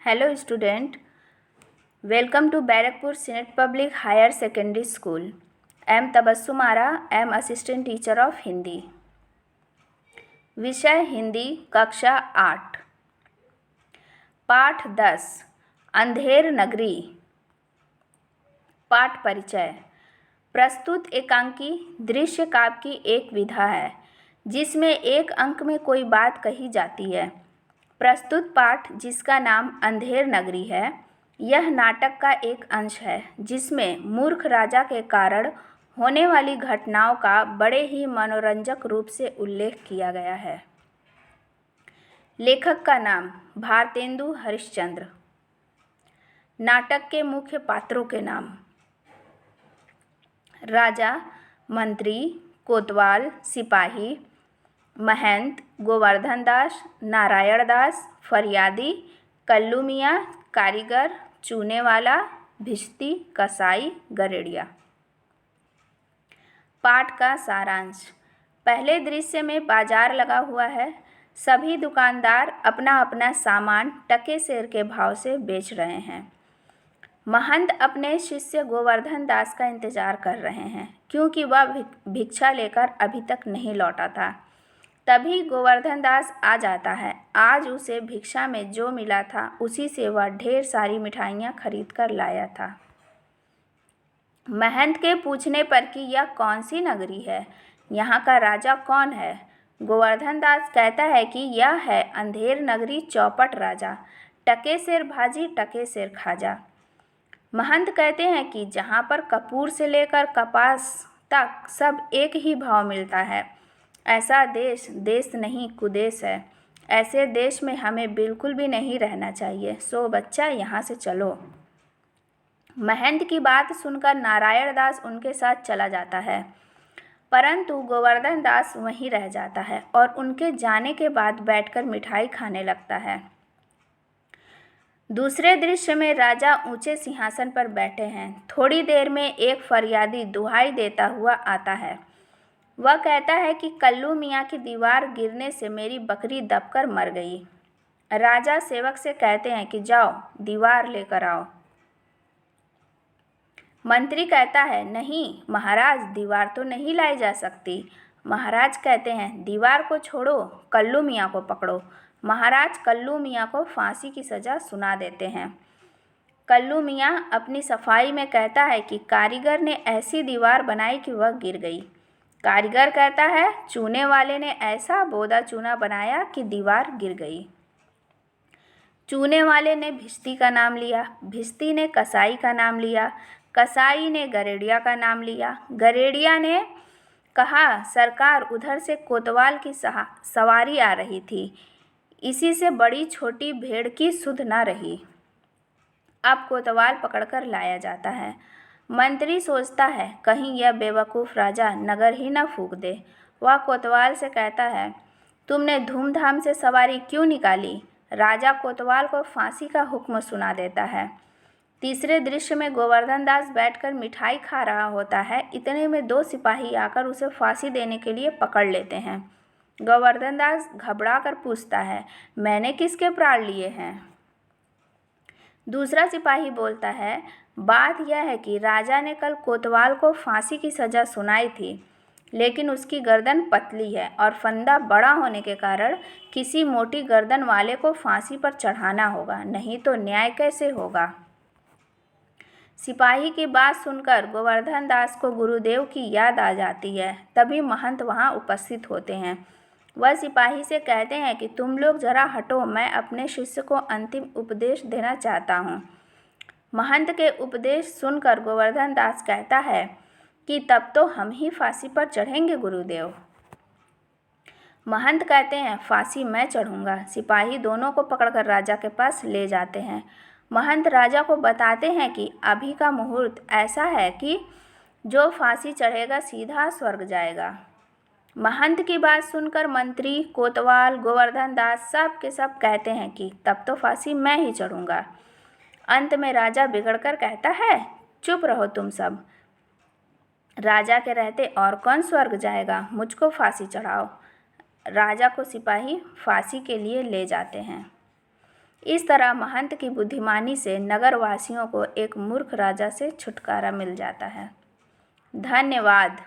Hello student, welcome to Barakpur Senate Public Higher Secondary School. I am Tabassum Ara, I am Assistant Teacher of Hindi. विषय हिंदी कक्षा 8 पाठ 10 अंधेर नगरी। पाठ परिचय। प्रस्तुत एकांकी दृश्य काव्य की एक विधा है जिसमें एक अंक में कोई बात कही जाती है। प्रस्तुत पाठ जिसका नाम अंधेर नगरी है, यह नाटक का एक अंश है जिसमें मूर्ख राजा के कारण होने वाली घटनाओं का बड़े ही मनोरंजक रूप से उल्लेख किया गया है। लेखक का नाम भारतेंदु हरिश्चंद्र। नाटक के मुख्य पात्रों के नाम राजा, मंत्री, कोतवाल, सिपाही, महंत, गोवर्धन दास, नारायण दास, फरियादी, कल्लू मियाँ, कारीगर, चूने वाला, भिश्ती, कसाई, गरेड़िया। पाठ का सारांश। पहले दृश्य में बाजार लगा हुआ है। सभी दुकानदार अपना अपना सामान टके सेर के भाव से बेच रहे हैं। महंत अपने शिष्य गोवर्धन दास का इंतजार कर रहे हैं क्योंकि वह भिक्षा लेकर अभी तक नहीं लौटा था। तभी गोवर्धन दास आ जाता है। आज उसे भिक्षा में जो मिला था उसी से वह ढेर सारी मिठाइयाँ खरीद कर लाया था। महंत के पूछने पर कि यह कौन सी नगरी है, यहाँ का राजा कौन है, गोवर्धन दास कहता है कि यह है अंधेर नगरी, चौपट राजा, टके सेर भाजी टके सेर खाजा। महंत कहते हैं कि जहाँ पर कपूर से लेकर कपास तक सब एक ही भाव मिलता है, ऐसा देश देश नहीं कुदेश है। ऐसे देश में हमें बिल्कुल भी नहीं रहना चाहिए। सो बच्चा यहाँ से चलो। महंत की बात सुनकर नारायण दास उनके साथ चला जाता है, परंतु गोवर्धन दास वहीं रह जाता है और उनके जाने के बाद बैठकर मिठाई खाने लगता है। दूसरे दृश्य में राजा ऊंचे सिंहासन पर बैठे हैं। थोड़ी देर में एक फरियादी दुहाई देता हुआ आता है। वह कहता है कि कल्लू मियाँ की दीवार गिरने से मेरी बकरी दबकर मर गई। राजा सेवक से कहते हैं कि जाओ दीवार लेकर आओ। मंत्री कहता है, नहीं महाराज, दीवार तो नहीं लाई जा सकती। महाराज कहते हैं, दीवार को छोड़ो, कल्लू मियाँ को पकड़ो। महाराज कल्लू मियाँ को फांसी की सज़ा सुना देते हैं। कल्लू मियाँ अपनी सफाई में कहता है कि कारीगर ने ऐसी दीवार बनाई कि वह गिर गई। कारीगर कहता है, चूने वाले ने ऐसा बोदा चूना बनाया कि दीवार गिर गई। चूने वाले ने भिश्ती का नाम लिया, भिश्ती ने कसाई का नाम लिया, कसाई ने गरेड़िया का नाम लिया। गरेड़िया ने कहा, सरकार उधर से कोतवाल की सवारी आ रही थी, इसी से बड़ी छोटी भेड़ की सुध न रही। अब कोतवाल पकड़कर लाया जाता है। मंत्री सोचता है कहीं यह बेवकूफ़ राजा नगर ही न फूंक दे। वह कोतवाल से कहता है, तुमने धूमधाम से सवारी क्यों निकाली। राजा कोतवाल को फांसी का हुक्म सुना देता है। तीसरे दृश्य में गोवर्धन दास बैठकर मिठाई खा रहा होता है। इतने में दो सिपाही आकर उसे फांसी देने के लिए पकड़ लेते हैं। गोवर्धन दास घबरा कर पूछता है, मैंने किसके प्राण लिए हैं। दूसरा सिपाही बोलता है, बात यह है कि राजा ने कल कोतवाल को फांसी की सज़ा सुनाई थी, लेकिन उसकी गर्दन पतली है और फंदा बड़ा होने के कारण किसी मोटी गर्दन वाले को फांसी पर चढ़ाना होगा, नहीं तो न्याय कैसे होगा। सिपाही की बात सुनकर गोवर्धन दास को गुरुदेव की याद आ जाती है। तभी महंत वहां उपस्थित होते हैं। वह सिपाही से कहते हैं कि तुम लोग जरा हटो, मैं अपने शिष्य को अंतिम उपदेश देना चाहता हूँ। महंत के उपदेश सुनकर गोवर्धन दास कहता है कि तब तो हम ही फांसी पर चढ़ेंगे गुरुदेव। महंत कहते हैं, फांसी मैं चढ़ूँगा। सिपाही दोनों को पकड़कर राजा के पास ले जाते हैं। महंत राजा को बताते हैं कि अभी का मुहूर्त ऐसा है कि जो फांसी चढ़ेगा सीधा स्वर्ग जाएगा। महंत की बात सुनकर मंत्री, कोतवाल, गोवर्धन दास सब के सब कहते हैं कि तब तो फांसी मैं ही चढ़ूँगा। अंत में राजा बिगड़कर कहता है, चुप रहो तुम सब। राजा के रहते और कौन स्वर्ग जाएगा, मुझको फांसी चढ़ाओ। राजा को सिपाही फांसी के लिए ले जाते हैं। इस तरह महंत की बुद्धिमानी से नगरवासियों को एक मूर्ख राजा से छुटकारा मिल जाता है। धन्यवाद।